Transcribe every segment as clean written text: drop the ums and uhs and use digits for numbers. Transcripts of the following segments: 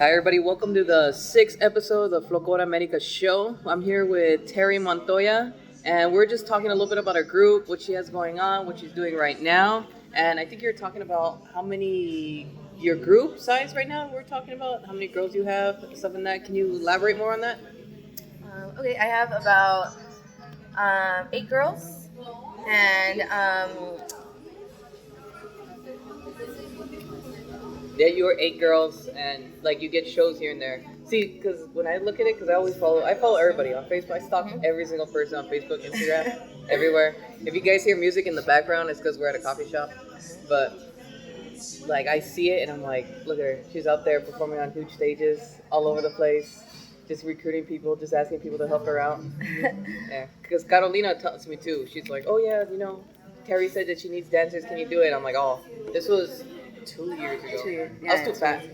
Hi, everybody. Welcome to the sixth episode of the Folklor America show. I'm here with Teri Montoya, and we're just talking a little bit about our group, what she has going on, what she's doing right now. And I think you're talking about how many your group size right now. We're talking about how many girls you have, stuff in that. Can you elaborate more on that? Okay, I have about 8 girls, and Yeah, you are 8 girls, and like you get shows here and there. See, because when I look at it, because I follow everybody on Facebook. I stalk every single person on Facebook, Instagram, everywhere. If you guys hear music in the background, it's because we're at a coffee shop. But like I see it, and I'm like, look at her. She's out there performing on huge stages all over the place, just recruiting people, just asking people to help her out. Yeah, because Carolina tells me too. She's like, oh yeah, Terry said that she needs dancers. Can you do it? I'm like, oh, this was 2 years ago. 2 years. I was too fat.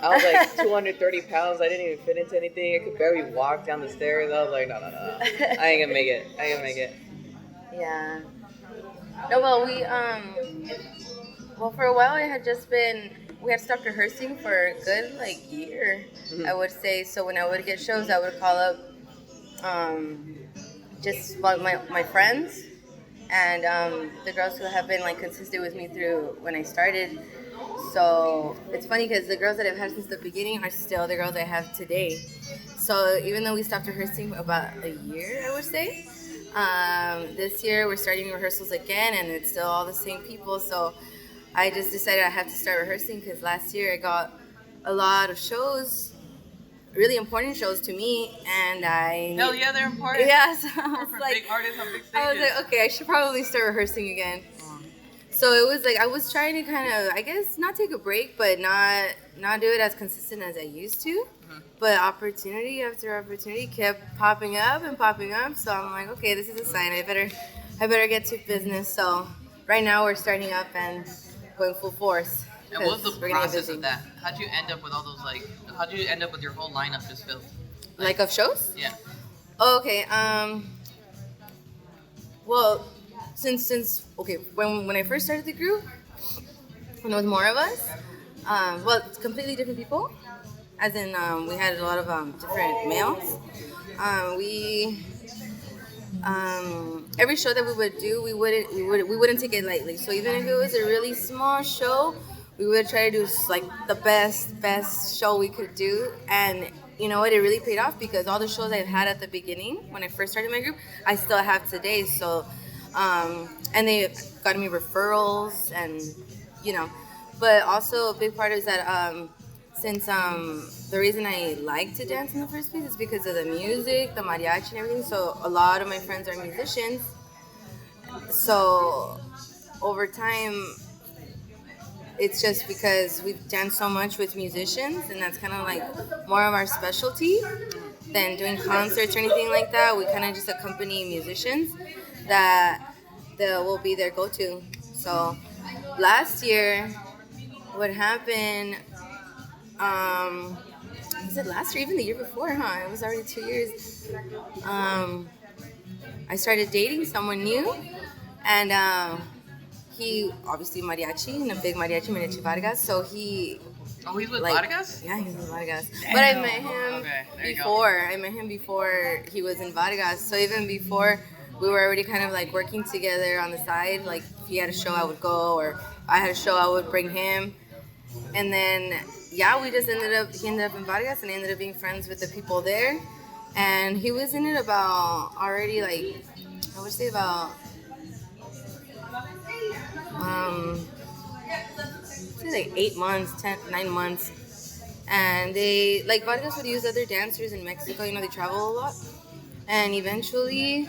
I was like 230 pounds. I didn't even fit into anything. I could barely walk down the stairs. I was like, no. I ain't gonna make it. Yeah. No, well, for a while it had just been, we had stopped rehearsing for a good year, I would say. So when I would get shows, I would call up just my friends and the girls who have been consistent with me through when I started. So it's funny because the girls that I've had since the beginning are still the girls I have today. So even though we stopped rehearsing about a year, I would say, this year we're starting rehearsals again, and it's still all the same people. So I just decided I have to start rehearsing because last year I got a lot of shows, really important shows to me, and Hell yeah, they're important. Yeah, so I was For like, big artists on big stages. I was like, okay, I should probably start rehearsing again. So it was like I was trying to kind of, I guess, not take a break, but not do it as consistent as I used to. But opportunity after opportunity kept popping up and popping up. So I'm like, okay, this is a sign. I better get to business. So right now we're starting up and going full force. And what was the process of that? How'd you end up with all those how'd you end up with your whole lineup just filled? Like of shows? Yeah. Oh, okay. Well, since okay, when I first started the group, when it was more of us, well, it's completely different people. As in, we had a lot of different males. We every show that we would do, we wouldn't take it lightly. So even if it was a really small show, we would try to do like the best show we could do. And you know what, it really paid off because all the shows I've had at the beginning when I first started my group, I still have today. So and they got me referrals, and but also a big part is that since the reason I like to dance in the first place is because of the music, the mariachi and everything. So a lot of my friends are musicians. So over time, it's just because we've danced so much with musicians, and that's kind of like more of our specialty than doing concerts or anything like that. We kind of just accompany musicians that will be their go-to. So last year, what happened? Was it last year? Even the year before, huh? It was already 2 years. I started dating someone new, and he obviously mariachi, and a big mariachi Vargas. So he. Oh, he's with Vargas? Yeah, he's with Vargas. Damn. But I met him before. I met him before he was in Vargas. So even before, we were already kind of like working together on the side. Like if he had a show, I would go, or if I had a show, I would bring him. And then, yeah, he ended up in Vargas, and I ended up being friends with the people there. And he was in it about already, like, I would say about, like 8 months, 9 months. And they, like, Vargas would use other dancers in Mexico, they travel a lot. And eventually,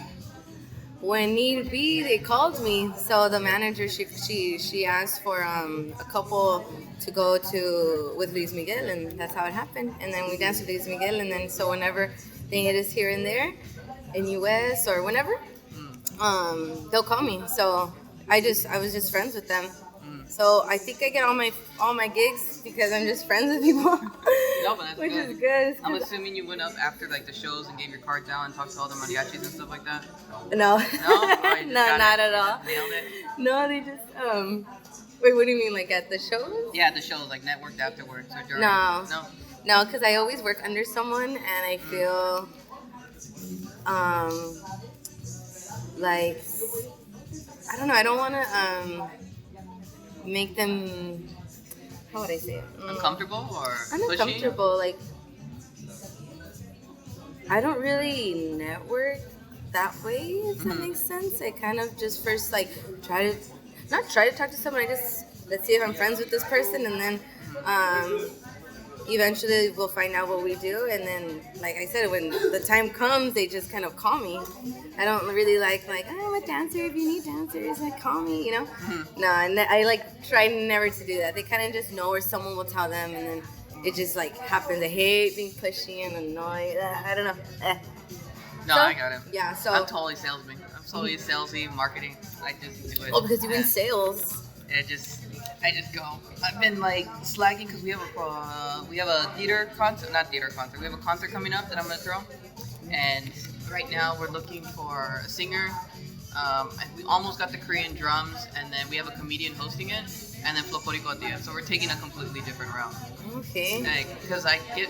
when need be, they called me. So the manager, she asked for a couple to go to with Luis Miguel, and that's how it happened. And then we danced with Luis Miguel, and then so whenever they need us here and there, in US or whenever, they'll call me. So I was just friends with them. So I think I get all my gigs because I'm just friends with people. No, but that's which good. is good. I'm assuming you went up after like the shows and gave your cards out and talked to all the mariachis and stuff like that. No. No, oh, No, not at all. Nailed it. No, they just wait. What do you mean, like at the shows? Yeah, the shows like networked afterwards or during. No. No. No, because I always work under someone, and I feel um, like I don't know. I don't want to make them. How would I say it? Uncomfortable or Uncomfortable. Like I don't really network that way. If that makes sense. I kind of just first like not try to talk to someone. I just let's see if I'm friends with this person, and then eventually we'll find out what we do. And then, like I said, when the time comes, they just kind of call me. I don't really like I'm a dancer. If you need dancers, like call me. You know? No, and I like try never to do that. They kind of just know, or someone will tell them, and then it just like happens. I hate being pushy and annoyed. I don't know. No, I got it. Yeah, so I'm totally salesman. I'm totally salesy, marketing. I just do it. Oh, because you're in sales. I just go. I've been like slacking because we have a theater concert, not theater concert. We have a concert coming up that I'm gonna throw, and right now we're looking for a singer. We almost got the Korean drums, and then we have a comedian hosting it, and then folklorico at the end. So we're taking a completely different route. Okay. Because I get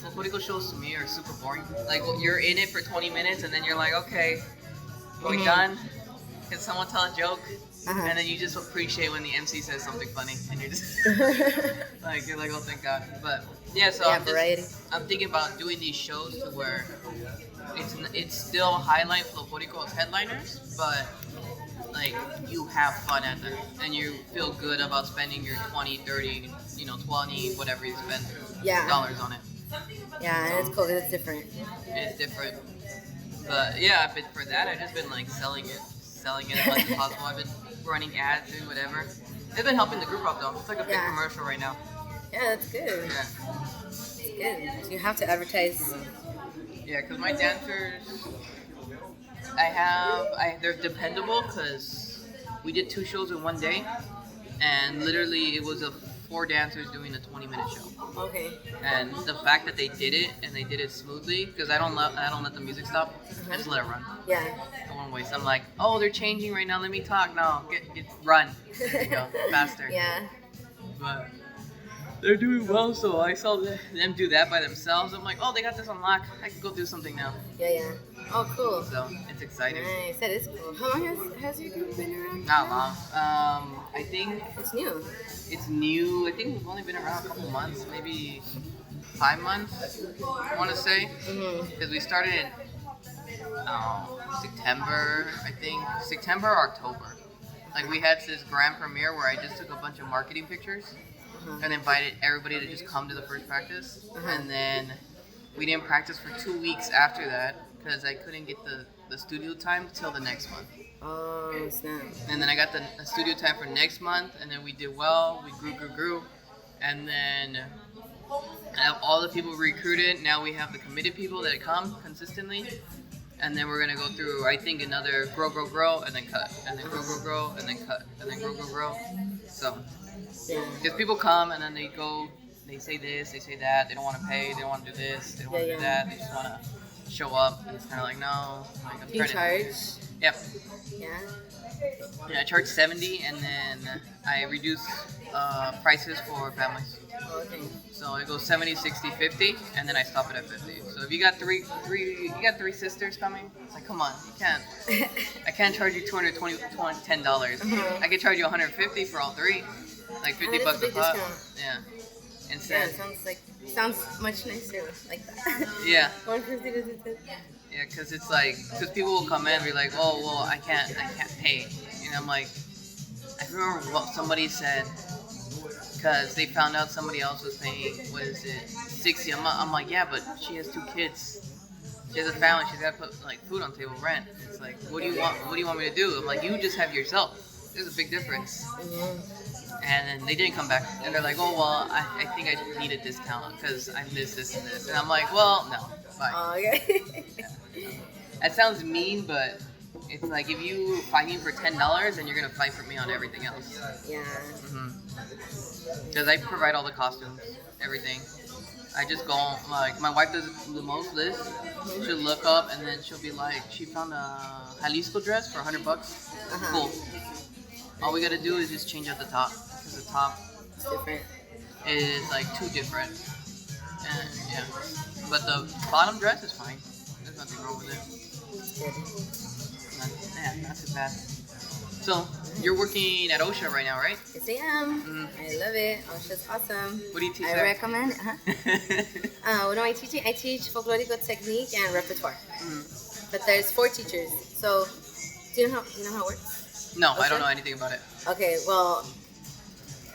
folklorico shows to me are super boring. Like you're in it for 20 minutes, and then you're like, okay, are we done? Can someone tell a joke? And then you just appreciate when the MC says something funny, and you're just you're like, oh, thank God. But yeah, so yeah, I'm thinking about doing these shows to where it's still highlight folklorico as headliners, but like you have fun at them, and you feel good about spending your 20, 30, 20, whatever you spend dollars on it. Yeah, and it's cool because it's different. It's different. But yeah, but for that, I've just been like selling it as much as possible. I've been running ads and whatever. It's been helping the group out though. It's like a big commercial right now. Yeah, that's good. Yeah. It's good. So you have to advertise. Yeah, because my dancers, they're dependable because we did 2 shows in one day, and literally it was 4 dancers doing a 20-minute show. Okay. And the fact that they did it and they did it smoothly, because I don't let the music stop. I just let it run. Yeah. I won't waste. I'm like, oh, they're changing right now. Let me talk. No, get run. There you go, faster. Yeah. But they're doing well, so I saw them do that by themselves. I'm like, oh, they got this on lock. I can go do something now. Yeah. Oh, cool. So it's exciting. Nice. That is cool. How long has your group been around? Not long. I think it's new. It's new. I think we've only been around a couple months, maybe 5 months. I want to say, because we started in September. I think September or October. Like we had this grand premiere where I just took a bunch of marketing pictures and invited everybody to just come to the first practice, and then we didn't practice for 2 weeks after that because I couldn't get the studio time till the next month. Oh, snap. And then I got the studio time for next month, and then we did well. We grew. And then all the people we recruited, now we have the committed people that come consistently. And then we're going to go through, I think, another grow, and then cut. And then grow, and then cut. And then grow. So, because people come, and then they go, they say this, they say that. They don't want to pay, they don't want to do this, they don't want to do that. They just want to show up. And it's kind of like, no. Like, I'm you charge? Yep. Yeah, I charge $70, and then I reduce prices for families. Okay. So it goes 70, 60, 50, and then I stop it at 50. So if you got three sisters coming, it's like, come on, you can't. I can't charge you $10. I can charge you $150 for all 3, like $50 a pop. Yeah. Instead. Yeah, sounds much nicer like that. Yeah. 150 to 250. Yeah, because people will come in and be like, oh, well, I can't pay. And I'm like, I remember what somebody said, because they found out somebody else was paying, what is it, 60 a month. I'm like, yeah, but she has 2 kids. She has a family. She's got to put like food on the table, rent. It's like, what do you want me to do? I'm like, you just have yourself. There's a big difference. And then they didn't come back, and they're like, oh, well, I think I need a discount because I missed this and this. And I'm like, well, no, fine. Oh, okay. Yeah. That sounds mean, but it's like if you fight me for $10, then you're gonna fight for me on everything else. Yeah. Because I provide all the costumes, everything. I just go on, like, my wife does the most list. She'll look up, and then she'll be like, she found a Jalisco dress for $100. Cool. All we gotta do is just change out the top, because the top It's different. is like too different. And yeah, but the bottom dress is fine. There's nothing wrong with it. It's good. Not too bad. So you're working at OSHA right now, right? Yes, I am. I love it. OSHA's awesome. What do you teach I there? recommend it. What am I teaching? I teach folklorico technique and repertoire. But there's 4 teachers. So, do you know how it works? No, OSHA? I don't know anything about it. Okay, well,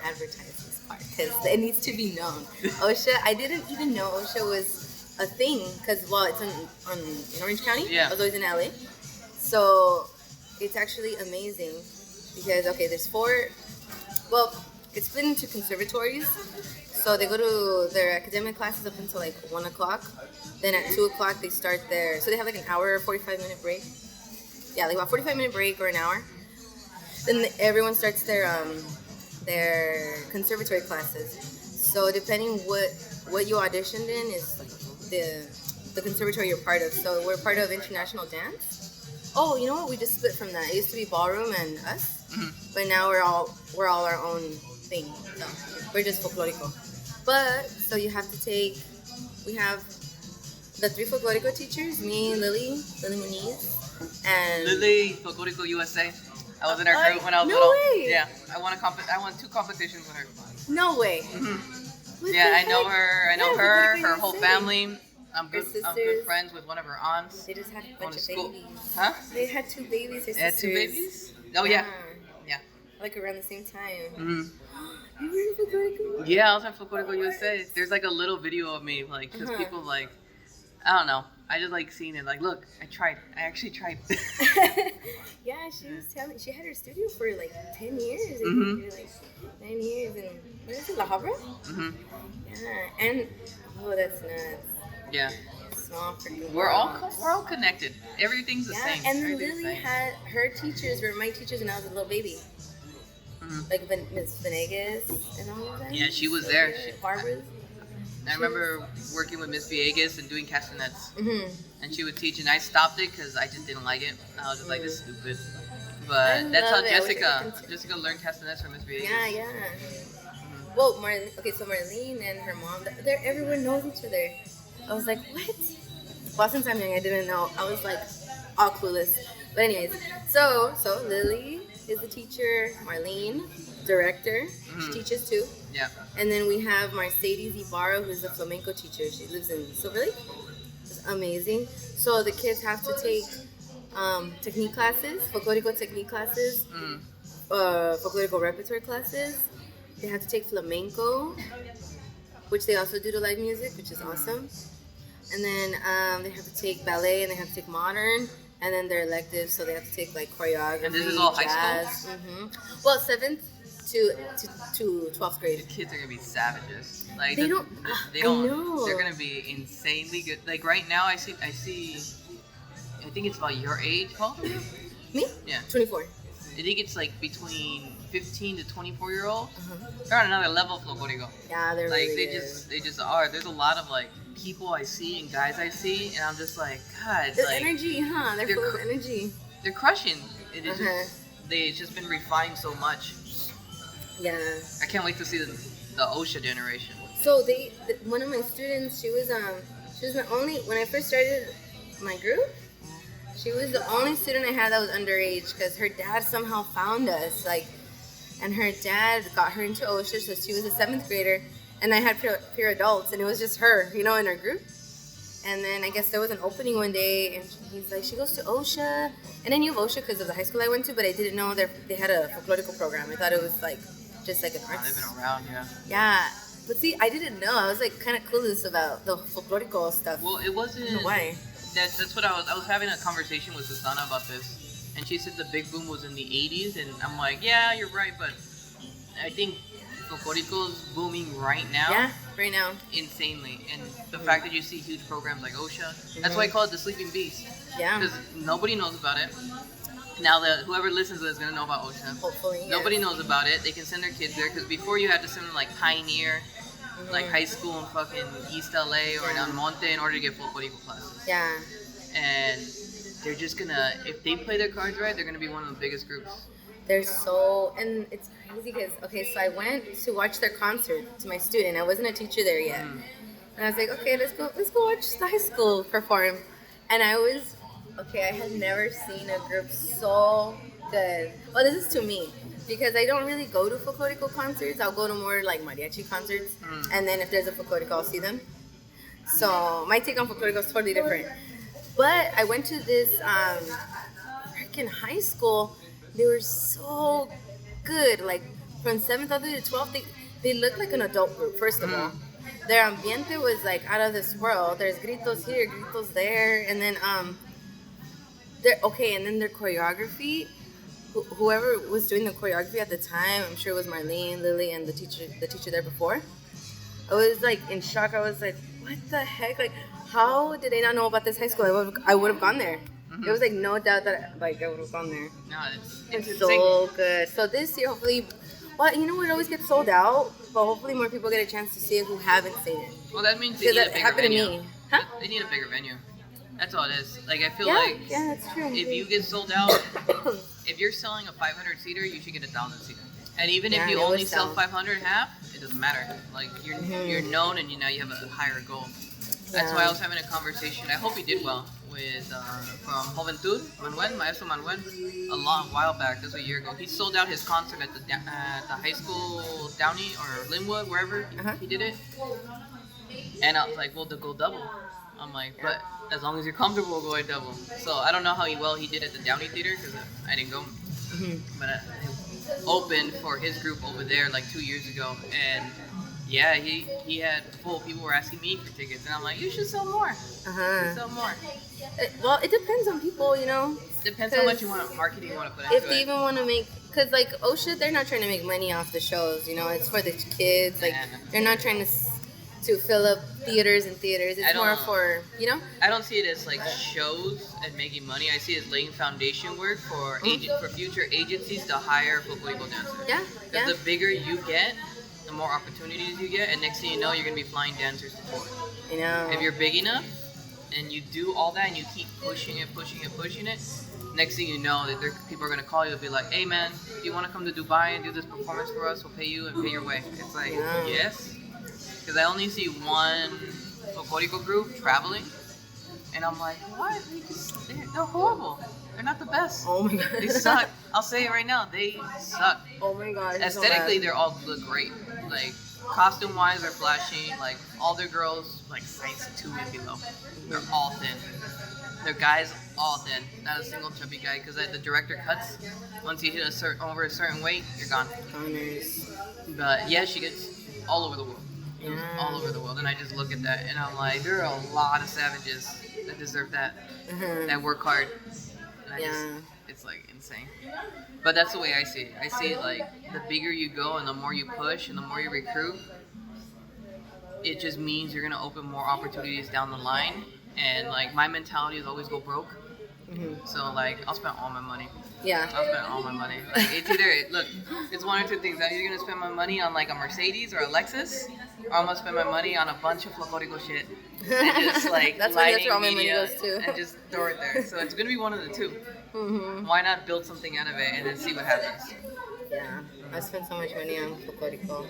advertise this part because it needs to be known. OSHA, I didn't even know OSHA was a thing because, well, it's in Orange County. Yeah. I was always in LA. So, it's actually amazing because, okay, there's 4, well, it's split into conservatories. So they go to their academic classes up until like 1 o'clock. Then at 2 o'clock they start their, so they have like an hour, 45-minute break. Yeah, like about 45-minute break or an hour. Then everyone starts their conservatory classes. So depending what you auditioned in is like the conservatory you're part of. So we're part of international dance. Oh, you know what? We just split from that. It used to be ballroom and us, but now we're all our own thing. So we're just folklorico. But so you have to take. We have the 3 folklorico teachers: me, Lily Muniz, and Lily Folklorico USA. I was in her group when I was no little. way. Yeah, I won 2 competitions with her. No way. Yeah, I know her. I know her. Her whole USA. family. I'm good sisters. friends with one of her aunts. They just had a Going bunch to of school. babies. Huh? They had 2 babies. Her They had 2 sisters. babies? Oh, yeah. Yeah. Like around the same time. Mm-hmm. You were in folklorico? Yeah, I was at Folklorico USA. There's like a little video of me, like, because people like, I don't know. I just like seeing it. Like, look, I tried. I actually tried. Yeah, she was telling. She had her studio for like 10 years. Mhm. Like 9 years, and what is it, La Habra? Hmm. Yeah, and oh, that's nuts. Yeah. Small freaking We're all world. connected. Everything's the Yeah, same. and then Everything's the Lily same. had her teachers were my teachers when I was a little baby. Like Miss Venegas and all of that. Yeah, she was there. Barbara's. I remember working with Miss Villegas and doing castanets. Mm-hmm. And she would teach, and I stopped it because I just didn't like it. I was just like, this is stupid. I But that's how love it. I wish I could Jessica continue. learned castanets from Miss Villegas. Yeah. Well, Marlene. Okay, so Marlene and her mom, everyone knows each other. I was like, what? Well, since I'm young, I didn't know. I was like all clueless. But anyways, so Lily is the teacher. Marlene, director. She teaches too. Yeah. And then we have Mercedes Ibarra, who's a flamenco teacher. She lives in Silver Lake. It's amazing. So the kids have to take technique classes, folklorico technique classes, folklorico repertoire classes. They have to take flamenco, which they also do to live music, which is awesome. And then they have to take ballet, and they have to take modern, and then their electives, so they have to take like choreography. And this is all high jazz. Well, 7th to 12th grade. The kids are gonna be savages. Like They don't. They I don't. know. They're gonna be insanely good. Like right now, I see. I think it's about your age. How old are you? Me? Yeah. 24. I think it's like between 15 to 24-year-olds. They're on another level of folklorico. Yeah, they're Like really they good. just are. There's a lot of like people I see and guys I see, and I'm just like, God, The like energy, huh? They're full of energy. they're crushing. It's just been refined so much. Yeah. I can't wait to see the OSHA generation. So one of my students, she was my only, when I first started my group, she was the only student I had that was underage because her dad somehow found us, like, and her dad got her into OSHA, so she was a 7th grader, and I had peer adults, and it was just her, in our group. And then I guess there was an opening one day, and he's like, she goes to OSHA, and I knew of OSHA because of the high school I went to, but I didn't know they had a folklorico program. I thought it was like just like an arts. They've been around, yeah. Yeah, but see, I didn't know. I was like kind of clueless about the folklorico stuff. Well, it wasn't. I don't know why? That's what I was having a conversation with Susana about this, and she said the big boom was in the 80s, and I'm like, yeah, you're right, but I think folklorico's booming right now. Yeah, right now. Insanely, and the fact that you see huge programs like OSHA, that's why I call it the sleeping beast. Yeah. Because nobody knows about it. Now that whoever listens to it is gonna know about OSHA. Hopefully. Yeah. Nobody knows about it. They can send their kids there because before you had to send them like Pioneer, like high school in fucking East LA or in El Monte in order to get folklorico classes. Yeah. And they're just gonna, if they play their cards right, they're gonna be one of the biggest groups. They're so, and it's crazy because, okay, so I went to watch their concert to my student. I wasn't a teacher there yet. And I was like, okay, let's go watch the high school perform. And I had never seen a group so good. Well, this is to me because I don't really go to folklorico concerts. I'll go to more like mariachi concerts, and then if there's a folklorico, I'll see them. So my take on folklorico is totally different. But I went to this freaking high school. They were so good. Like from 7th all the way to 12th, they looked like an adult group. First of all, their ambiente was like out of this world. There's gritos here, gritos there, and then and then their choreography. Whoever was doing the choreography at the time, I'm sure it was Marlene, Lily, and the teacher there before. I was like in shock. I was like, what the heck? Like, how did they not know about this high school? I would have gone there. There was like no doubt that I would have gone there. No, it's so good. So this year, hopefully, well, you know, it always gets sold out, but hopefully more people get a chance to see it who haven't seen it. Well, that means they need a bigger venue. To me. Huh? They need a bigger venue. That's all it is. Like, I feel yeah, that's true. If you get sold out, if you're selling a 500-seater, you should get a 1,000-seater. And even if you only sell 500 half, it doesn't matter. Like, you're known and you have a higher goal. That's why I was having a conversation. I hope he did well with from Juventud, Maestro Manuel, a while back. This was a year ago. He sold out his concert at the high school Downey or Linwood, wherever he did it. And I was like, well, they'll go double. I'm like, but as long as you're comfortable going double. So I don't know how well he did at the Downey Theater because I didn't go. But I opened for his group over there like 2 years ago, and yeah, he had full. People were asking me for tickets, and I'm like, you should sell more. You should sell more. Well, it depends on people, you know. Depends how much marketing you want to put into it. If they even want to make, because like OSHA, they're not trying to make money off the shows. You know, it's for the kids. Like they're not trying to fill up theaters and theaters. It's more for, you know. I don't see it as like shows and making money. I see it as laying foundation work for for future agencies to hire folklorico dancers. Yeah. Because the bigger you get, the more opportunities you get, and next thing you know, you're gonna be flying dancers to court. You know. If you're big enough and you do all that and you keep pushing it, next thing you know, that people are gonna call you and be like, hey man, do you want to come to Dubai and do this performance for us? We'll pay you and pay your way. It's like, yes. Because I only see one folklorico group traveling, and I'm like, what? They're horrible. They're not the best. Oh my god. They suck. I'll say it right now. They suck. Oh my god. Aesthetically, they all look great. Like, costume-wise, they're flashy. Like, all their girls, like, size 2 and below. They're all thin. Their guys, all thin. Not a single chubby guy, because the director cuts. Once you hit over a certain weight, you're gone. But, yeah, she gets all over the world. All over the world, and I just look at that and I'm like, there are a lot of savages that deserve that, that work hard. And it's like insane. But that's the way I see it. I see it like the bigger you go and the more you push and the more you recruit, it just means you're gonna open more opportunities down the line. And like my mentality is always go broke. So like I'll spend all my money. Yeah. I'll spend all my money. Like it's either it's one or two things. I'm either gonna spend my money on like a Mercedes or a Lexus, or I'm gonna spend my money on a bunch of folklorico shit and just like that's lighting where all my money media goes to. and just throw it there. So it's gonna be one of the two. Why not build something out of it and then see what happens? Yeah, I spent so much money on folklorico,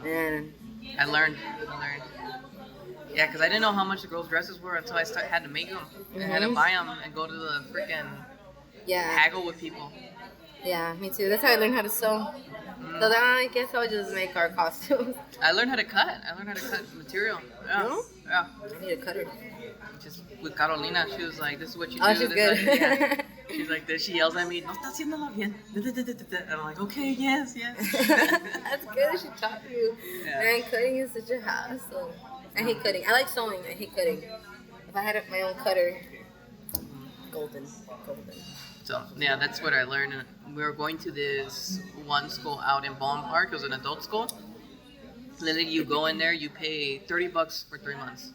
and I learned. Yeah, because I didn't know how much the girls' dresses were until I had to make them. I had to buy them and go to the freaking haggle with people. Yeah, me too. That's how I learned how to sew. So then I guess I'll just make our costumes. I learned how to cut. Material. Yeah. Really? Yeah. I need a cutter. Just with Carolina, she was like, this is what you do. Oh, she's good. She's like this. She yells at me, no está haciéndolo bien. And I'm like, okay, yes. That's good. She taught you. Yeah. Man, cutting is such a hassle. I hate cutting. I like sewing. I hate cutting. If I had my own cutter, golden. So, yeah, that's what I learned. And we were going to this one school out in Ballin Park. It was an adult school. Literally, you go in there, you pay $30 for 3 months.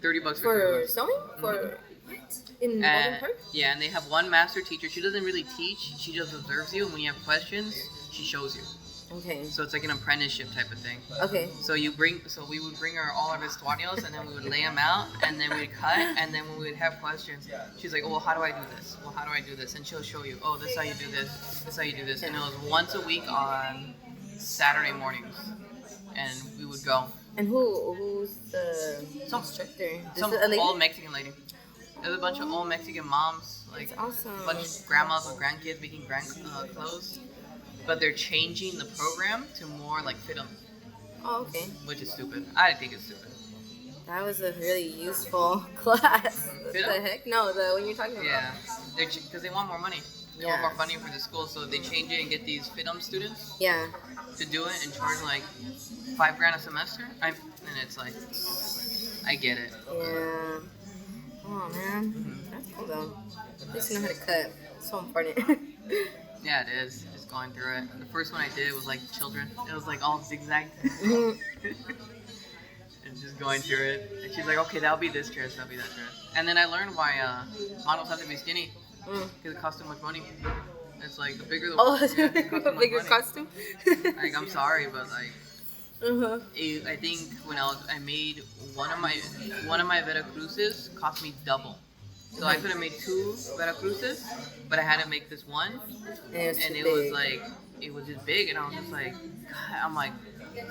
$30 for 3 months. Sewing? For what? In Ballin Park? Yeah, and they have one master teacher. She doesn't really teach. She just observes you. And when you have questions, she shows you. Okay. So it's like an apprenticeship type of thing. Okay. So we would bring her all our vestuarios, and then we would lay them out, and then we'd cut, and then when we would have questions, she's like, oh, well, how do I do this? Well, how do I do this? And she'll show you, oh, this is how you do this, this is how you do this. And it was once a week on Saturday mornings, and we would go. And who's the Some instructor? some A lady? old Mexican lady. There's a bunch of old Mexican moms, like That's awesome. a bunch of grandmas with grandkids making clothes, but they're changing the program to more like fit 'em, Oh, okay. which is stupid. I think it's stupid. That was a really useful class. What Fit the 'em? heck? No, the one you're talking about. Yeah, they're because they want more money. They want Yeah. more funding for the school, so they change it and get these fit 'em students Yeah. to do it and charge like $5,000 a semester. And it's like, I get it. Yeah. Oh man, that's cool though. At least you know how to cut. It's so important. Yeah, it is. Just going through it. The first one I did was like children. It was like all zigzag. Mhm. And just going through it. And she's like, okay, that'll be this dress, that'll be that dress. And then I learned why models have to be skinny. Because it costs too much money. It's like the bigger the Oh, yeah, it costs too a much bigger money. costume. Like, I'm sorry, but like, Uh-huh. I think when I made one of my Veracruzes cost me double. So I could have made 2 Veracruzes, but I had to make this one, and it was like it was just big, and I was just like, God, I'm like,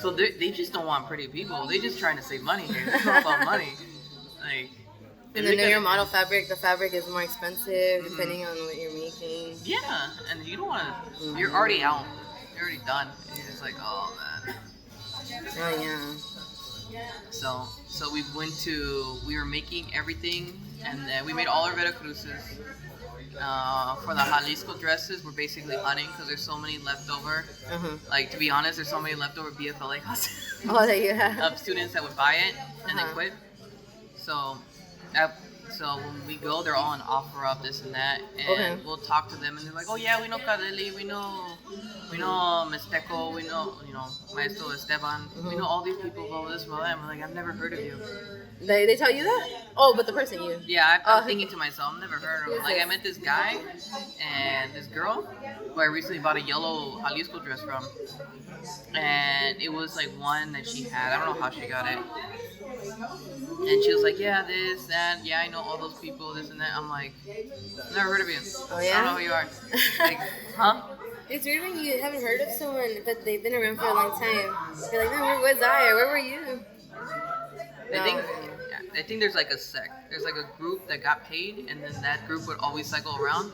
so they just don't want pretty people. They just trying to save money here. It's not about money. Like, And then your model fabric, the fabric is more expensive depending on what you're making. yeah, and you don't want to. You're already out. You're already done. And you're just like, oh man. Oh yeah. So we were making everything, and then we made all our Veracruzes. For the Jalisco dresses, we're basically hunting because there's so many leftover. Like, to be honest, there's so many leftover BFLA costumes Oh, that you have. of students that would buy it and then quit. So, so when we go, they're all on offer up, this and that, and we'll talk to them, and they're like, oh yeah, we know Kadeli, we know Mesteco, we know Maestro Esteban, we know all these people, blah, this, blah, that. I'm like, I've never heard of you. They tell you that? Oh, but the person you. Yeah, I'm thinking to myself, I've never heard of him. Like, I met this guy and this girl who I recently bought a yellow Jalisco dress from, and it was like one that she had. I don't know how she got it. And she was like, yeah, this, that, yeah, I know all those people, this and that. I'm like, never heard of you. Oh, yeah? I don't know who you are. Like, huh? It's weird when you haven't heard of someone, but they've been around for a long time. You're like, no, where was I? Or where were you? I think there's like a sect. There's like a group that got paid, and then that group would always cycle around.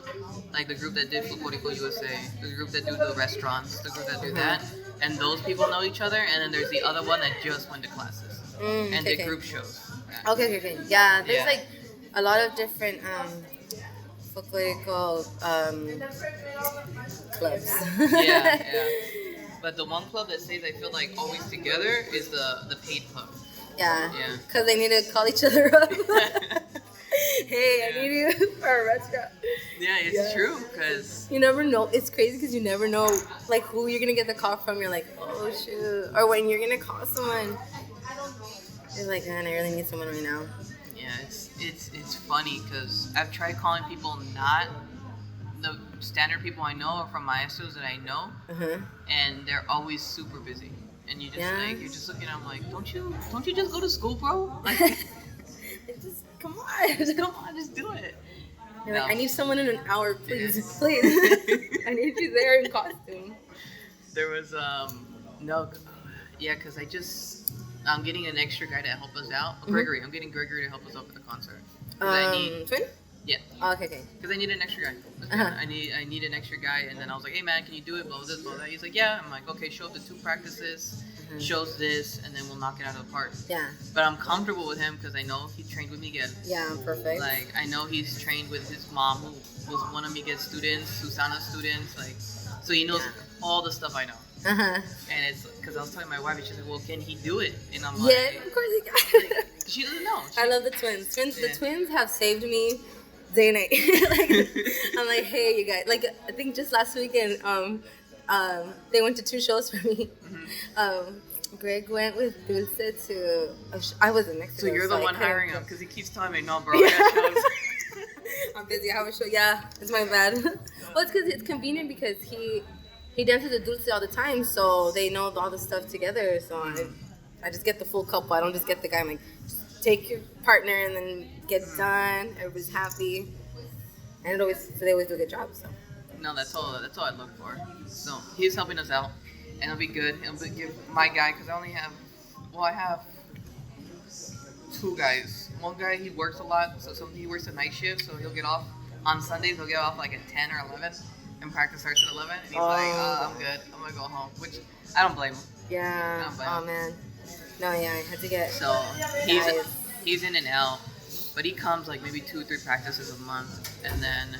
Like the group that did Folklorico USA, the group that do the restaurants, the group that do that. And those people know each other, and then there's the other one that just went to classes. And did group shows. Yeah. Okay. Yeah, there's like a lot of different folklorico clubs. Yeah. But the one club that stays, I feel like, always together is the paid club. Yeah. Because they need to call each other up. Hey, I need you for a restaurant. Yeah, it's true, because you never know. It's crazy because you never know like who you're gonna get the call from. You're like, oh shoot, or when you're gonna call someone. You're like, man, I really need someone right now. Yeah, it's funny because I've tried calling people not the standard people I know or from maestros that I know, and they're always super busy. And you just you're just looking at them like, don't you just go to school, bro? Like, just come on, just do it. You're like, I need someone in an hour, please, please. I need you there in costume. There was because I'm getting an extra guy to help us out. Gregory, I'm getting Gregory to help us out for the concert. Twin? Yeah. Oh, okay. Because I need an extra guy. I need an extra guy, and then I was like, hey man, can you do it? Blah, this, blah, that. He's like, yeah. I'm like, okay, show up to 2 practices, shows this, and then we'll knock it out of the park. Yeah. But I'm comfortable with him because I know he trained with Miguel. Yeah, perfect. Like, I know he's trained with his mom, who was one of Miguel's students, Susana's students. Like, so he knows all the stuff I know. And it's because I was telling my wife, and she's like, well, can he do it? And I'm like, yeah, of course he can. Like, she doesn't know. I love the twins. The twins have saved me day and night. Like, I'm like, hey, you guys. Like, I think just last weekend, they went to 2 shows for me. Greg went with Dulce to. I wasn't next to. So you're the one hiring him because he keeps telling me, no, bro, I got shows. I'm busy. I have a show. Yeah, it's my bad. Well, it's because it's convenient because he dances with Dulce all the time, so they know all the stuff together. So I just get the full couple. I don't just get the guy. I'm like, just take your partner and then get done. Everybody's happy, and they always do a good job. So. No, that's all I look for. So he's helping us out, and it'll be good. It'll give my guy, because I only have Well, I have two guys. One guy, he works a lot, so he works a night shift, so he'll get off on Sundays. He'll get off like at 10 or 11, and practice starts at 11. And he's like, I'm good. I'm gonna go home, which I don't blame him. Yeah. I don't blame him. Man. No, yeah, I had to get. So he's in an L, but he comes like maybe 2 or 3 practices a month, and then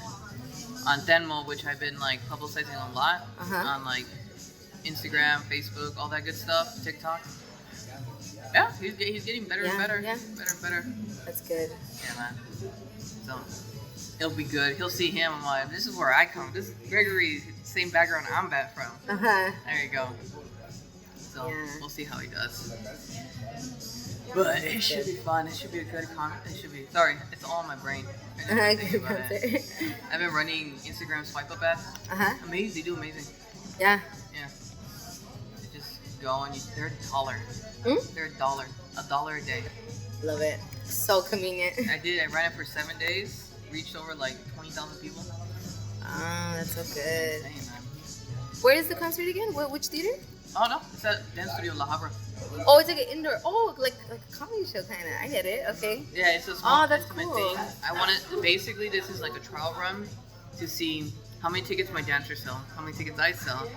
on Tenmo, which I've been like publicizing a lot on like Instagram, Facebook, all that good stuff, TikTok. Yeah, he's getting better and better. Yeah. Better and better. That's good. Yeah, man. So it'll be good. He'll see him. I'm like, this is where I come. This is Gregory, same background I'm back from. There you go. So we'll see how he does. But it should be fun. It should be a good It should be. Sorry, it's all in my brain. I didn't think about it. I've been running Instagram swipe up ads. Amazing. They do amazing. Yeah. Yeah. They just go and they're $1. They're $1. $1 a day. Love it. So convenient. I ran it for 7 days. Reached over like 20,000 people. That's so good. Dang, man. Where is the concert again? Which theater? Oh no, it's at Dance Studio La Habra. Oh, it's like an indoor. Oh, like a comedy show kind of. I get it. Okay. Yeah, it's a small that's intimate cool. thing. I want to. Basically, this is like a trial run to see how many tickets my dancers sell, how many tickets I sell,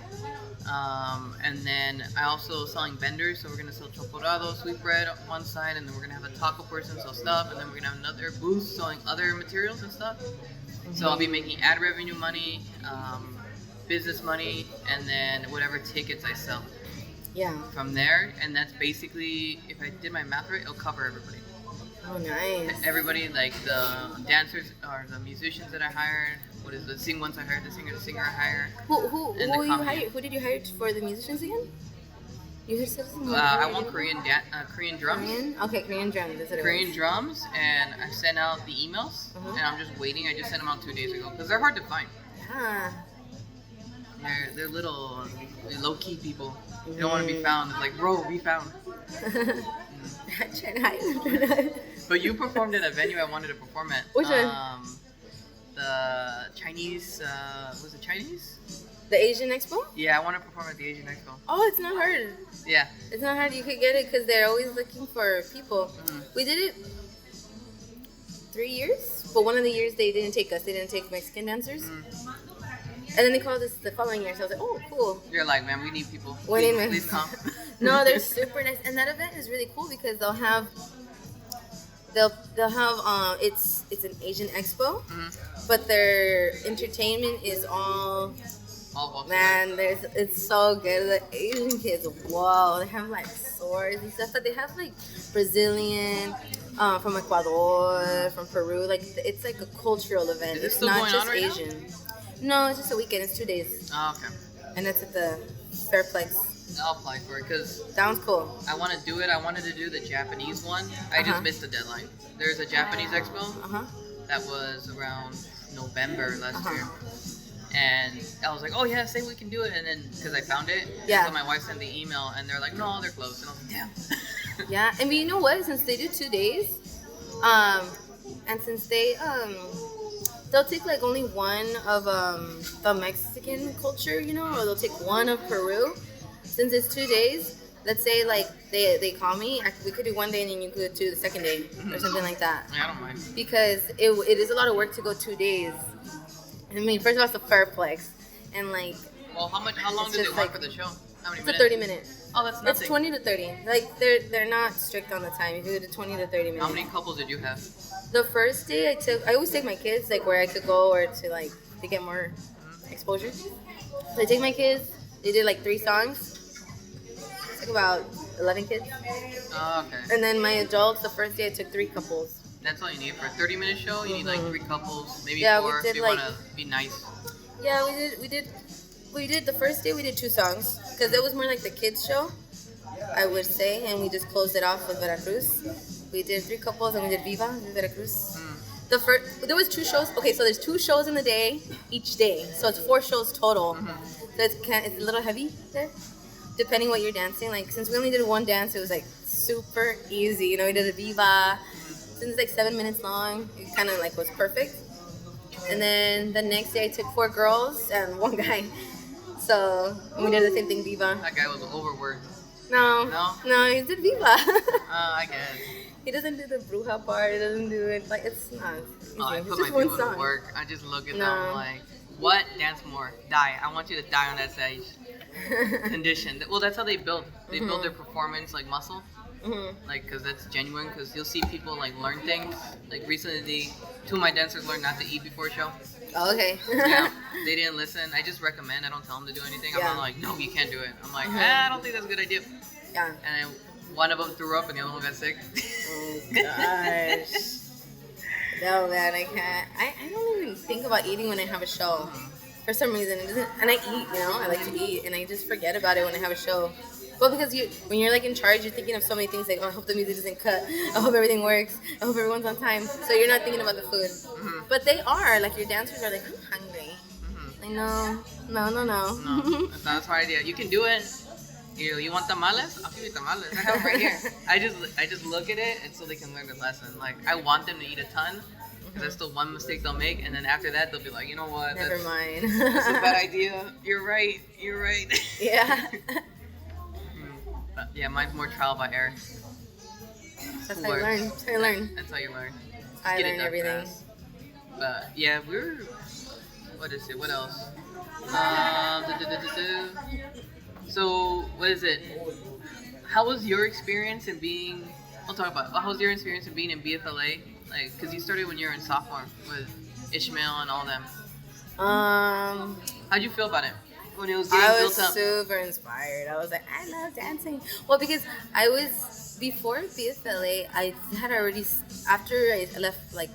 and then I also selling vendors. So we're gonna sell chocolate, sweetbread on one side, and then we're gonna have a taco person sell stuff, and then we're gonna have another booth selling other materials and stuff. So I'll be making ad revenue money, business money, and then whatever tickets I sell. Yeah. From there, and that's basically, if I did my math right, it'll cover everybody. Oh, nice. Everybody, like the dancers or the musicians that I hired. What is the ones I hired? The singer I hired. Who you hired? Who did you hire for the musicians again? You said something. I want Korean drums. Korean? Okay, Korean drums. That's what Korean drums, and I sent out the emails, and I'm just waiting. I just sent them out 2 days ago because they're hard to find. Yeah. They're little low-key people. They don't want to be found. It's like, bro, be found. But you performed at a venue I wanted to perform at. Which one? The Chinese. Was it Chinese? The Asian Expo? Yeah, I want to perform at the Asian Expo. Oh, it's not hard. Yeah. It's not hard. You could get it because they're always looking for people. We did it 3 years, but one of the years they didn't take us. They didn't take Mexican dancers. And then they called us the following year, so I was like, oh, cool. You're like, man, we need people. Please come. No, they're super nice. And that event is really cool because they'll have it's an Asian expo, but their entertainment is all man, it's so good. The Asian kids, wow, they have like swords and stuff, but they have like Brazilian, from Ecuador, from Peru. Like it's like a cultural event. Is it it's still not going just on right Asian. Now? No, it's just a weekend. It's 2 days. Oh, okay. And it's at the Fairplex. I'll apply for it because sounds cool. I want to do it. I wanted to do the Japanese one. I just missed the deadline. There's a Japanese expo that was around November last year. And I was like, oh yeah, say we can do it. And then, because I found it, so my wife sent the email and they're like, no, they're closed. And I was like, damn. Yeah, and you know what? Since they do 2 days, and since they'll take like only one of the Mexican culture, you know, or they'll take one of Peru. Since it's 2 days, let's say like they call me, we could do 1 day and then you could do the second day or something like that. Yeah, I don't mind. Because it is a lot of work to go 2 days. I mean, first of all, it's the Fairplex, and like. Well, how long does it work for the show? How many minutes? It's a 30-minute. Oh, that's nothing. It's 20 to 30. Like they're not strict on the time. You can do 20 to 30 minutes. How many couples did you have? The first day I always take my kids like where I could go or to get more exposure. So I take my kids. They did like 3 songs. It took about 11 kids. Oh, okay. And then my adults, the first day I took 3 couples. That's all you need for a 30-minute show. You need like 3 couples, maybe 4 we did, if you want to be nice. Yeah, we did the first day. We did 2 songs because it was more like the kids show, I would say, and we just closed it off with Veracruz. We did 3 couples and we did Viva in Veracruz. There was 2 shows. Okay, so there's 2 shows in the day each day, so it's 4 shows total. So it's a little heavy there, depending what you're dancing. Like since we only did 1 dance, it was like super easy. You know, we did a Viva. Since it's like 7 minutes long, it kind of like was perfect. And then the next day I took 4 girls and 1 guy. So we did the same thing, Viva. That guy was overworked. No. No? No, he's the diva. I guess. He doesn't do the bruja part. He doesn't do it. Like, it's not. Oh, I It's put my just one people to song. work. I just look at No. them like, what? Dance more. Die. I want you to die on that stage. Condition. Well, that's how they build. They build their performance like muscle. Like, because that's genuine. Because you'll see people like learn things. Like recently, two of my dancers learned not to eat before a show. Oh, okay. Yeah, they didn't listen. I just recommend. I don't tell them to do anything. I'm Yeah. not like, no, you can't do it. I'm like, I don't think that's a good idea. Yeah. And then one of them threw up and the other one got sick. Oh gosh. No man, I can't. I don't even think about eating when I have a show. For some reason, it doesn't. And I eat, I like to eat, and I just forget about it when I have a show. Well, because when you're like in charge, you're thinking of so many things. Like, oh, I hope the music doesn't cut. I hope everything works. I hope everyone's on time. So you're not thinking about the food. But they are. Like your dancers are like, I'm hungry. I know. No. No, that's not a smart idea. You can do it. You want tamales? I'll give you tamales. I have 'em right here. I just look at it, and so they can learn the lesson. Like I want them to eat a ton, because that's the one mistake they'll make, and then after that they'll be like, you know what? Never mind. That's a bad idea. You're right. Yeah. But yeah, mine's more trial by error. That's how I learn. That's how you learn. I Get it learn done everything. fast. But yeah, what is it? What else? So what is it? How was your experience in being? We'll talk about. How was your experience in being in BFLA? Like, because you started when you were in sophomore with Ishmael and all them. How'd you feel about it when it was getting I was built up? super inspired. I was like, I love dancing. Well, because I was before BFLA, I had already after I left like.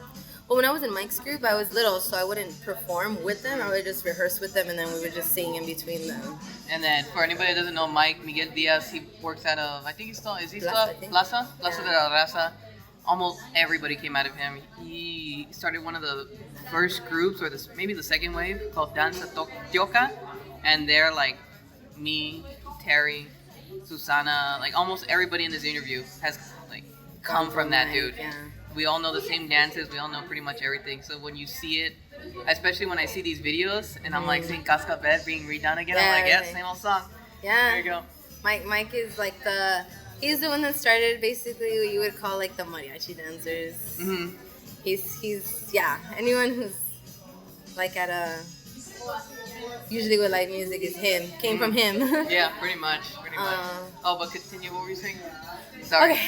Well, when I was in Mike's group, I was little, so I wouldn't perform with them. I would just rehearse with them, and then we would just sing in between them. And then, for anybody that doesn't know, Miguel Diaz, he works out of, I think he's still, is he still Plaza, I at think. Plaza? Plaza Yeah. de la Raza. Almost everybody came out of him. He started one of the first groups, or maybe the second wave, called Danza Tioca. And they're like me, Teri, Susana, like almost everybody in this interview has like come from that dude. Yeah. We all know the same dances. We all know pretty much everything. So when you see it, especially when I see these videos and I'm like seeing Cascabel being redone again, I'm like, yeah, same old song. Yeah. There you go. Mike is like he's the one that started basically what you would call like the mariachi dancers. Mm-hmm. He's anyone who's like at a usually with live music is him came from him. Yeah, pretty much. But continue. What were you saying? Sorry.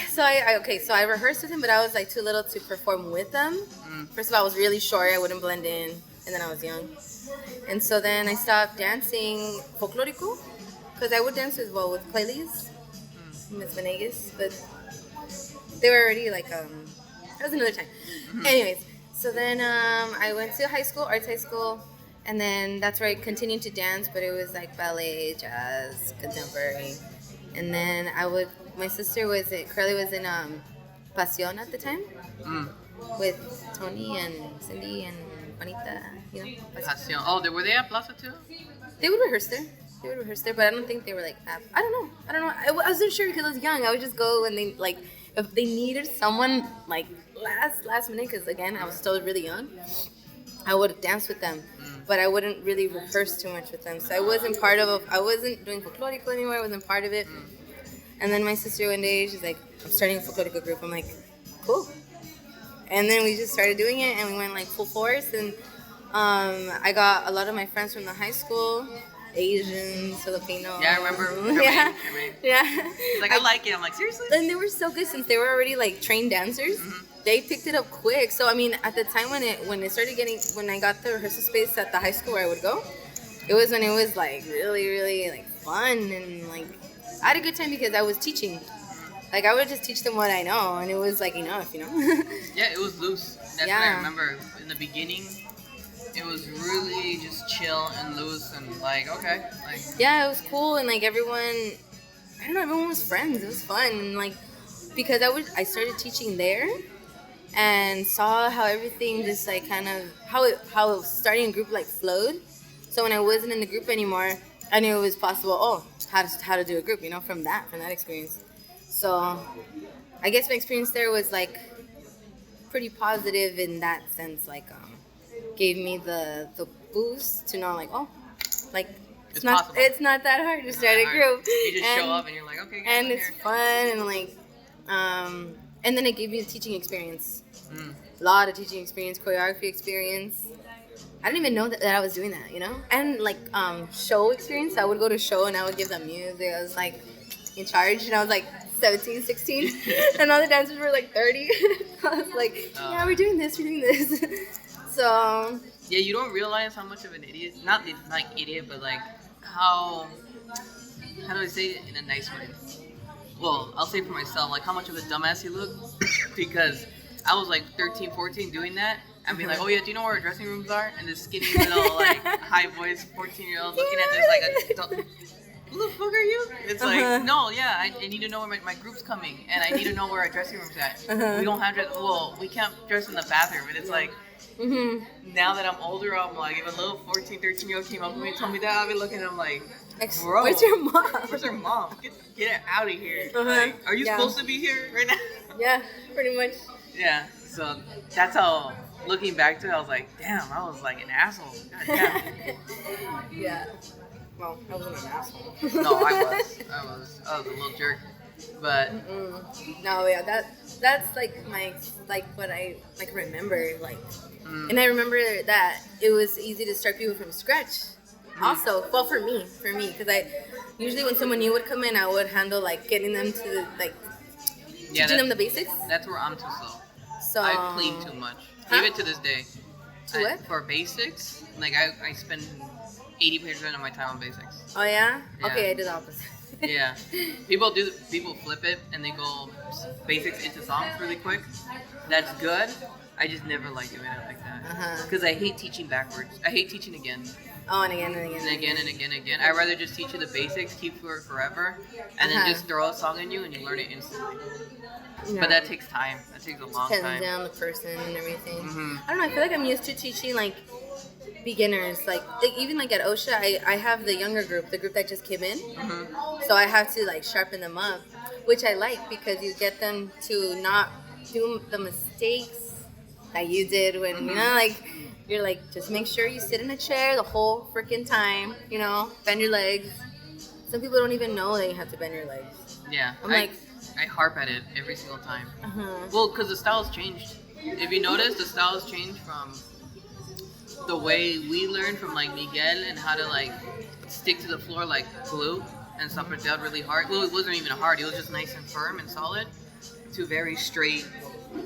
Okay, so I rehearsed with him, but I was like too little to perform with them. First of all, I was really short. I wouldn't blend in, and then I was young, and so then I stopped dancing folklorico because I would dance with Clayleys, Miss Venegas, but they were already like that was another time. Anyways, so then I went to arts high school, and then that's where I continued to dance, but it was like ballet, jazz, contemporary, and then my sister Curly was in Pasión at the time with Tony and Cindy and Juanita, Pasión. Oh, were they at Plaza too? They would rehearse there, but I don't think they were like that. I don't know. I wasn't sure because I was young. I would just go and they like if they needed someone like last minute, because again I was still really young. I would dance with them, but I wouldn't really rehearse too much with them. So I wasn't doing folklorico anymore. I wasn't part of it. And then my sister one day, she's like, I'm starting a folklorico group. I'm like, cool. And then we just started doing it, and we went like full force. And I got a lot of my friends from the high school, Asians, Filipino. Yeah, I remember. Yeah. Like, I like it. I'm like, seriously? And they were so good since they were already like trained dancers. They picked it up quick. So I mean, at the time when I got the rehearsal space at the high school where I would go, it was when it was like really, really like fun, and like I had a good time because I was teaching. Like I would just teach them what I know, and it was like enough. Yeah, it was loose. That's what I remember. In the beginning, it was really just chill and loose and like, okay. Yeah, it was cool, and like everyone was friends. It was fun, and like because I started teaching there and saw how everything just like kind of how starting a group like flowed. So when I wasn't in the group anymore, I knew it was possible. How to do a group, from that experience. So I guess my experience there was like pretty positive in that sense. Like gave me the boost to know like It's possible. It's not that hard to start a group. You just show up and you're like, okay, guys, and it's fun and like, and then it gave me a teaching experience. A lot of teaching experience, choreography experience. I didn't even know that I was doing that, you know? And like show experience. I would go to show and I would give them music. I was like in charge and I was like 17, 16. And all the dancers were like 30. I was like, yeah, we're doing this. So... Yeah, you don't realize how much of an idiot, not like idiot, but like how do I say it in a nice way? Well, I'll say for myself, like how much of a dumbass you look because I was like 13, 14 doing that. I'd be like, oh yeah, do you know where our dressing rooms are? And this skinny little like high voice 14-year-old looking at this like a who the fuck are you? It's like, no, yeah, I need to know where my group's coming and I need to know where our dressing room's at. We don't have we can't dress in the bathroom. And it's like, now that I'm older, I'm like, if a little 14, 13-year-old came up to me and told me that, I'd be looking at him like, bro, where's your mom? Where's her mom? Get it out of here. Like, are you supposed to be here right now? Yeah, pretty much. Yeah, so that's how, looking back to it, I was like, damn, I was like an asshole. God damn. Yeah. Well, I wasn't an asshole. No, I was a little jerk. But no, yeah, that's like what I like remember, like, and I remember that it was easy to start people from scratch. Also, well, for me, because I usually when someone new would come in, I would handle like getting them to like teaching them the basics. That's where I'm too slow. So I clean too much. Even to this day. What? For basics, like I spend 80% of my time on basics. Oh yeah? Okay, I do the opposite. Yeah, people flip it and they go basics into songs really quick. That's good. I just never like doing it like that because I hate teaching backwards. I hate teaching again. Oh, and again and again. And again and again and again. I'd rather just teach you the basics, keep for it forever, and then just throw a song in you and you learn it instantly. But that takes time. That takes a long time. Depends on the person and everything. I don't know. I feel like I'm used to teaching like beginners, like even like at OSHA, I have the younger group, the group that just came in. So I have to like sharpen them up, which I like because you get them to not do the mistakes that you did when you know, like you're like, just make sure you sit in a chair the whole freaking time, you know, bend your legs. Some people don't even know that you have to bend your legs. Yeah, I harp at it every single time. Well, because the style's changed. If you notice, the style's changed from the way we learned from like Miguel and how to like stick to the floor like glue and stuff it down really hard. Well, it wasn't even hard. It was just nice and firm and solid. To very straight,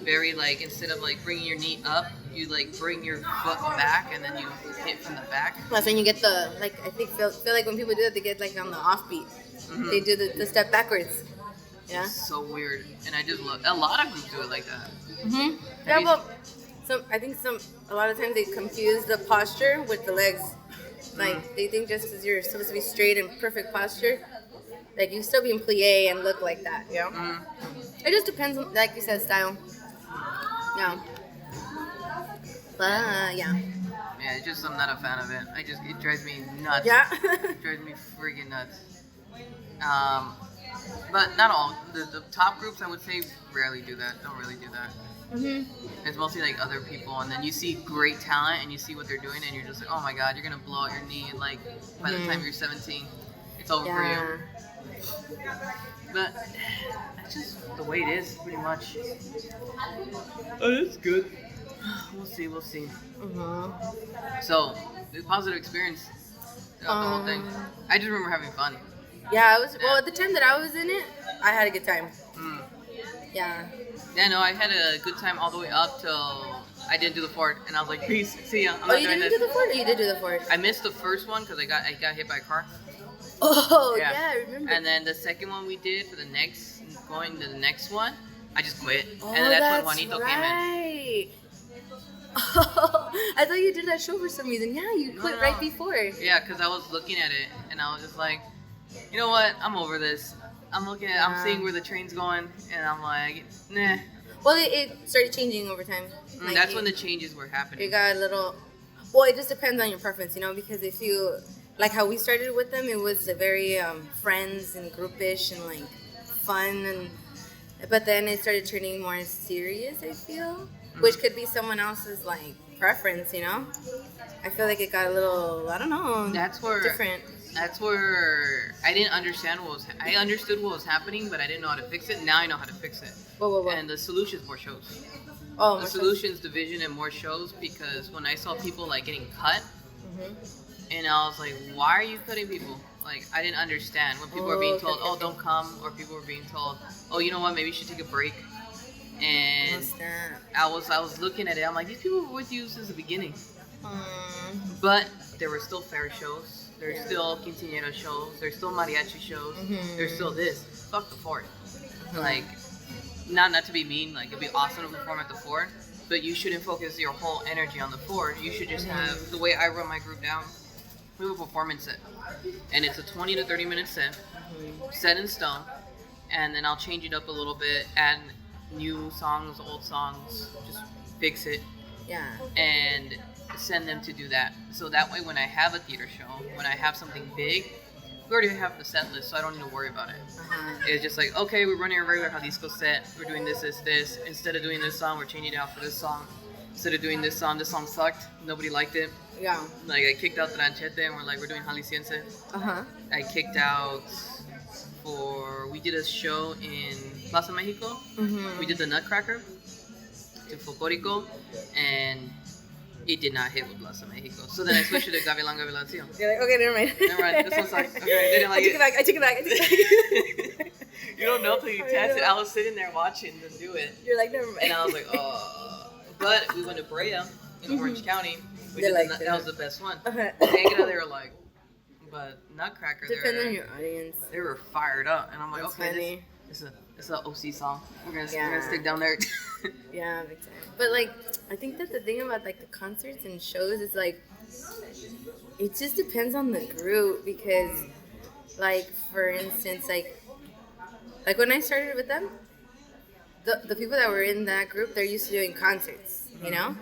very like instead of like bringing your knee up, you like bring your foot back and then you hit from the back. Plus, when you get the like, I think feel like when people do that, they get like on the offbeat. They do the step backwards. Yeah. It's so weird, and I just love. A lot of groups do it like that. Yeah, well, I think a lot of times they confuse the posture with the legs. Like they think just because you're supposed to be straight and perfect posture, like you still be in plie and look like that. You know. It just depends on, like you said, style. Yeah. But yeah. Yeah, it's just I'm not a fan of it. It drives me nuts. Yeah. It drives me freaking nuts. But not all. The top groups, I would say, rarely do that. Don't really do that. It's mostly like other people, and then you see great talent, and you see what they're doing, and you're just like, oh my god, you're gonna blow out your knee, and like by the time you're 17, it's over for you. But that's just the way it is, pretty much. Oh, that's good. We'll see. So, the positive experience throughout the whole thing. I just remember having fun. Yeah, well, at the time that I was in it, I had a good time. Yeah. Yeah, no, I had a good time all the way up till I didn't do the fort, and I was like, peace, see ya. You didn't do the fort? Or you did do the fort? I missed the first one because I got hit by a car. Oh, yeah, I remember. And then the second one we did for the next one, I just quit. Oh, and then that's when Juanito came in. Oh, I thought you did that show for some reason. Yeah, you quit right before. Yeah, because I was looking at it, and I was just like, you know what? I'm over this. I'm seeing where the train's going, and I'm like, nah. Well, it started changing over time. Like that's when the changes were happening. It got a little. Well, it just depends on your preference, you know, because if you like how we started with them, it was a very friends and groupish and like fun, but then it started turning more serious. I feel, which could be someone else's like preference, you know. I feel like it got a little, I don't know. That's where different. That's where I didn't understand I understood what was happening, but I didn't know how to fix it. Now I know how to fix it. Whoa. And the solution's more shows. Oh, The solution's division and more shows, because when I saw people like getting cut, and I was like, why are you cutting people? Like, I didn't understand when people were being told, oh, don't come, or people were being told, oh, you know what, maybe you should take a break. And I was looking at it, I'm like, these people were with you since the beginning. But there were still fair shows. There's still quinceañera shows. There's still mariachi shows. There's still this. Fuck the fort. Like, not to be mean. Like, it'd be awesome to perform at the fort, but you shouldn't focus your whole energy on the fort. You should just have, the way I run my group down, we have a performance set, and it's a 20 to 30 minute set in stone, and then I'll change it up a little bit, add new songs, old songs, just fix it, and send them to do that. So that way, when I have a theater show, when I have something big, we already have the set list, so I don't need to worry about it. It's just like, okay, we're running a regular Jalisco set, we're doing this. Instead of doing this song, we're changing it out for this song. Instead of doing this song sucked, nobody liked it. Yeah. Like, I kicked out Tranchete, and we're doing Jalisciense. I kicked out we did a show in Plaza Mexico. We did the Nutcracker to Folklorico, and it did not hit with Plaza Mexico. So then I switched it to Gavilan Gavilancillo. You're like, okay, never mind. This one's like, okay, they didn't like it. I took it back. You don't know till you test it. I was sitting there watching them do it. You're like, never mind. And I was like, oh. But we went to Brea in Orange County. That was the best one. Negra, they were like, but Nutcracker, depending on your audience, they were fired up, and I'm like, that's okay, funny. it's an OC song. We're gonna stick down there. Yeah, big time. But like, I think that the thing about like the concerts and shows is like, it just depends on the group, because, like, for instance, like when I started with them, the people that were in that group, they're used to doing concerts, you know.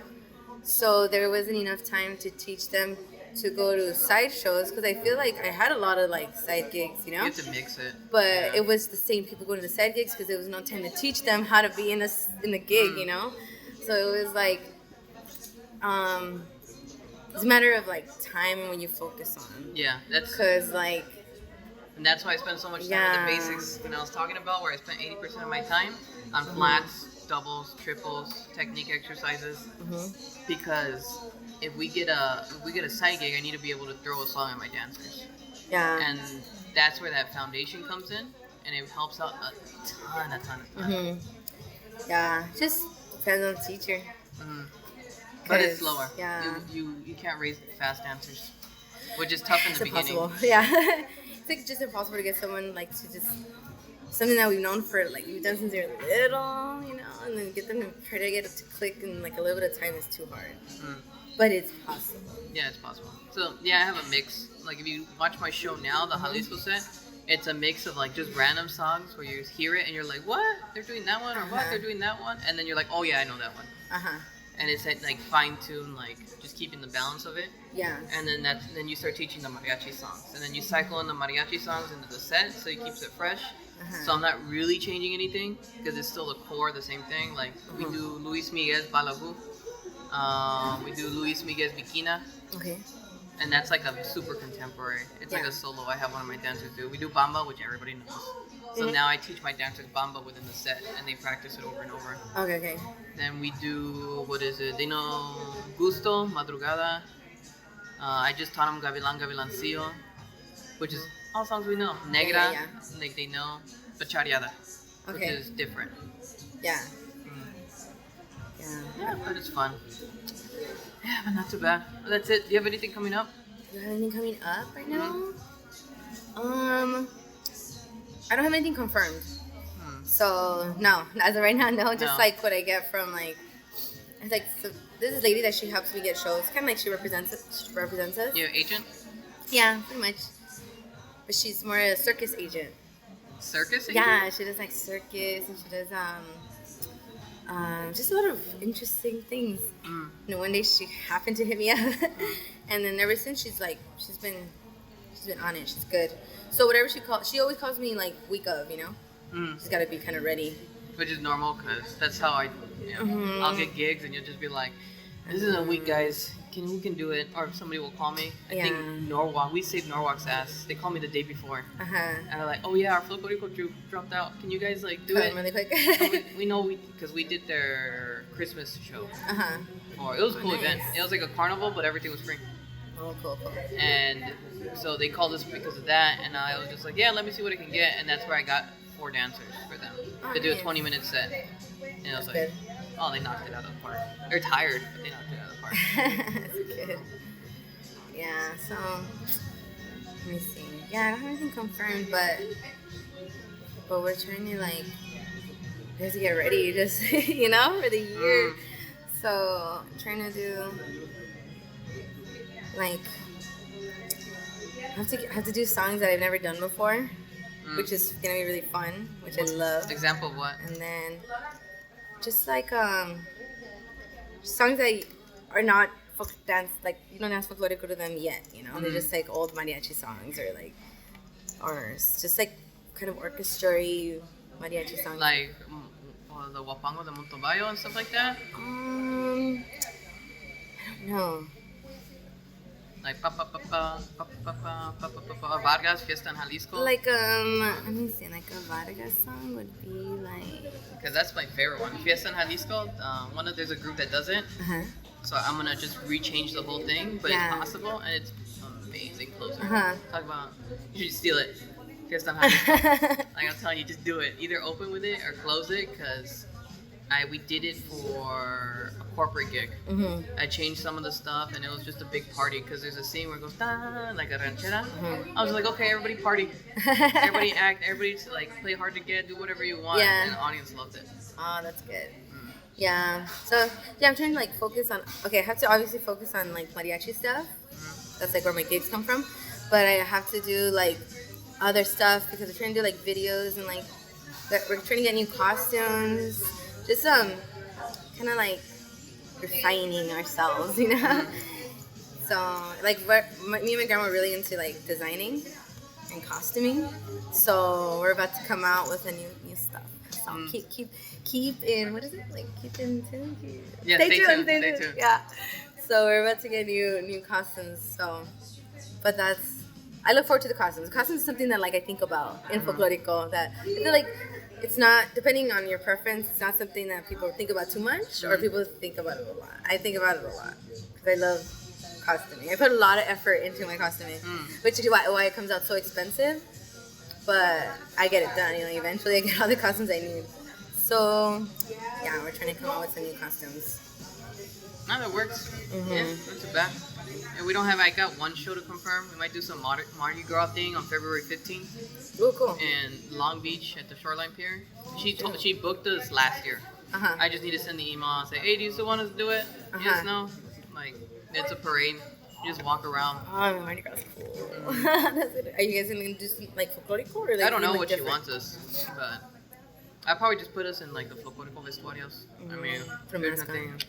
So there wasn't enough time to teach them to go to side shows, because I feel like I had a lot of like side gigs, you know. You have to mix it. But it was the same people going to the side gigs, because there was no time to teach them how to be in a gig, you know. So it was like, it's a matter of like time and when you focus on. Yeah, that's. Because like. And that's why I spent so much time with the basics when I was talking about, where I spent 80% of my time on flats, doubles, triples, technique exercises, because if we get a side gig, I need to be able to throw a song at my dancers. Yeah. And that's where that foundation comes in, and it helps out a ton. Yeah, just depends on the teacher. But it's slower. Yeah. You can't raise fast dancers, which is tough in the beginning. Impossible. Yeah. It's like just impossible to get someone like to just something that we've known for like we've done since they're little, you know, and then get them to try to get it to click in like a little bit of time is too hard. But it's possible. Yeah, it's possible. So yeah, I have a mix. Like if you watch my show now, the Jalisco set, it's a mix of like just random songs where you hear it and you're like, what? They're doing that one, or what? They're doing that one, and then you're like, oh yeah, I know that one. And it's like fine tune, like just keeping the balance of it. Yeah. And then you start teaching the mariachi songs, and then you cycle in the mariachi songs into the set, so it keeps it fresh. So I'm not really changing anything, because it's still the core, the same thing. Like we do Luis Miguel's Balabu, we do Luis Miguel's Bikina. Okay. And that's like a super contemporary. It's like a solo. I have one of my dancers do. We do Bamba, which everybody knows. So now I teach my dancers Bamba within the set, and they practice it over and over. Okay. Then we do, what is it? They know Gusto, Madrugada. I just taught them Gavilan Gavilancillo, which is all songs we know. Negra, like they know. Bachariada, which is different. Yeah. Yeah, but it's fun. Yeah, but not too bad. That's it. Do you have anything coming up? Do you have anything coming up right now? I don't have anything confirmed. So, no. As of right now, no. Just like what I get from like, it's like, so this is a lady that she helps me get shows. Kind of like she represents us. Your agent? Yeah, pretty much. But she's more a circus agent. Circus agent? Yeah, she does like circus, and she does just a lot of interesting things. And one day she happened to hit me up, and then ever since she's been on it. She's good. So whatever she always calls me like week of, you know. She's got to be kind of ready. Which is normal, because that's how I'll get gigs, and you'll just be like, This is a week, guys. We can do it, or somebody will call me. I think Norwalk. We saved Norwalk's ass. They called me the day before, and they're like, "Oh yeah, our folklorico dropped out. Can you guys like do it really quick?" we know because we did their Christmas show. Or it was a cool event. It was like a carnival, but everything was free. Oh, cool. And so they called us because of that, and I was just like, yeah, let me see what I can get, and that's where I got 4 dancers for them to do a 20-minute set. And I was like, oh, they knocked it out of the park. They're tired, but they knocked it out of the park. That's good. Yeah, so let me see. Yeah, I don't have anything confirmed, but we're trying to like, we have to get ready, just for the year. So trying to do like have to do songs that I've never done before, which is gonna be really fun, which I love. Example of what? And then just like songs that are not folk dance, like you don't dance folklorico to them yet, they're just like old mariachi songs or just like kind of orchestra-y mariachi songs. Like the Wapango de Montobayo and stuff like that? I don't know. Like Vargas, Fiesta in Jalisco? Like, let me see, like a Vargas song would be like... Because that's my favorite one. Fiesta in Jalisco, there's a group that does it. So I'm going to just rechange the whole thing, but it's possible, and it's amazing closer. Talk about, you should steal it. Fiesta in Jalisco. Like I'm telling you, just do it. Either open with it or close it, because we did it for a corporate gig. I changed some of the stuff, and it was just a big party because there's a scene where it goes da like a ranchera. I was like, okay, everybody party, everybody act, everybody like play hard to get, do whatever you want, and the audience loved it. Oh, that's good. Yeah. So I'm trying to like focus on. Okay, I have to obviously focus on like mariachi stuff. That's like where my gigs come from, but I have to do like other stuff because we're trying to do like videos and like we're trying to get new costumes. Just kind of like refining ourselves, So like me and my grandma are really into like designing and costuming. So we're about to come out with a new stuff. So keep in, what is it? Like keep in tune. Yeah, stay tuned. Yeah. So we're about to get new costumes. So, but I look forward to the costumes. Costumes is something that like I think about in folklorico that I feel like. It's not, depending on your preference, it's not something that people think about too much or people think about it a lot. I think about it a lot because I love costuming. I put a lot of effort into my costuming, which is why it comes out so expensive. But I get it done, eventually I get all the costumes I need. So, yeah, we're trying to come out with some new costumes. No, that works. Yeah, not too bad. And I got one show to confirm. We might do some Mardi Gras thing on February 15th. Oh, cool. In Long Beach at the Shoreline Pier. She booked us last year. I just need to send the email and say, hey, do you still want us to do it? Yes, no? Like, it's a parade. You just walk around. Oh, Mardi Gras is cool. That's it. Are you guys going to do like folklorico or like I don't know like what different? She wants us, but I'll probably just put us in like the folklorico vestuarios. I mean, there's nothing.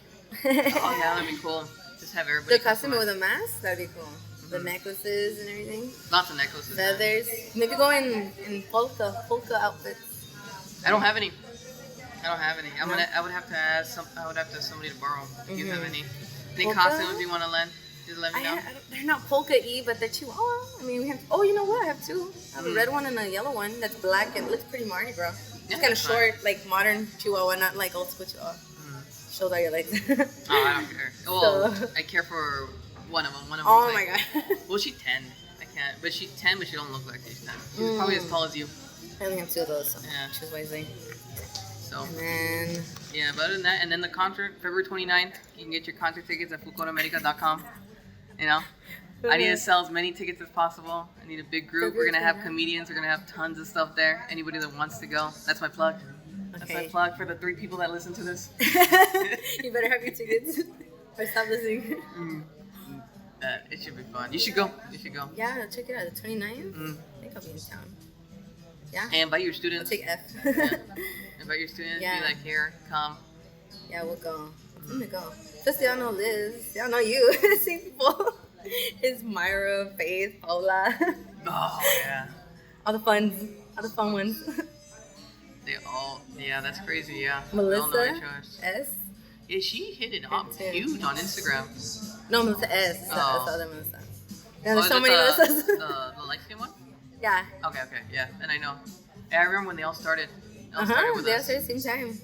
Oh yeah, that'd be cool. Just have everybody. The costume with a mask? That'd be cool. The necklaces and everything. Lots of necklaces. Feathers. Maybe go in polka outfits. I don't have any. I would have to ask somebody to borrow. If you have any costumes you want to lend, just let me know. They're not polka-y, but they're chihuahua. I mean, we have. Oh, you know what? I have two. I have a red one and a yellow one that's black and looks pretty Mardi Gras. It's kind of short, like modern chihuahua, not like old school chihuahua. Shows all your legs. Oh, I don't care. Well, I care for one of them. Oh my god. Well, she's 10. I can't. But she's 10, but she don't look like she's 10. She's probably as tall as you. I only have two of those, so choose wisely. So. And then. Yeah, but other than that, and then the concert, February 29th, you can get your concert tickets at folkloramerica.com. I need to sell as many tickets as possible. I need a big group. We're going to have comedians. We're going to have tons of stuff there. Anybody that wants to go. That's my plug. That's my plug for the 3 people that listen to this. You better have your tickets or stop listening. It should be fun. You should go. Yeah, check it out. The 29th? I think I'll be in town. Yeah. And invite your students. I'll take F. Invite your students. Be like, here, come. Yeah, we'll go. I'm gonna go. Plus, they all know Liz. They all know you. Same people. It's Myra, Faith, Paula. Oh, yeah. All the fun ones. They all, that's crazy, yeah. Melissa S. Yeah, She hit it up huge on Instagram. No, Melissa S. Oh. Esa other Melissa. Yeah, there's so many Melissas. The light skin one? Yeah. Okay, yeah. And I know. And I remember when they all started. They all They started all with started us. at the same time.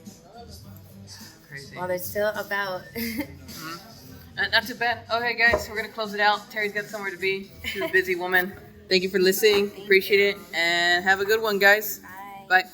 Crazy. Well, they're still about. Not too bad. Okay, guys, we're going to close it out. Teri's got somewhere to be. She's a busy woman. Thank you for listening. Appreciate it. And have a good one, guys. Bye. Bye.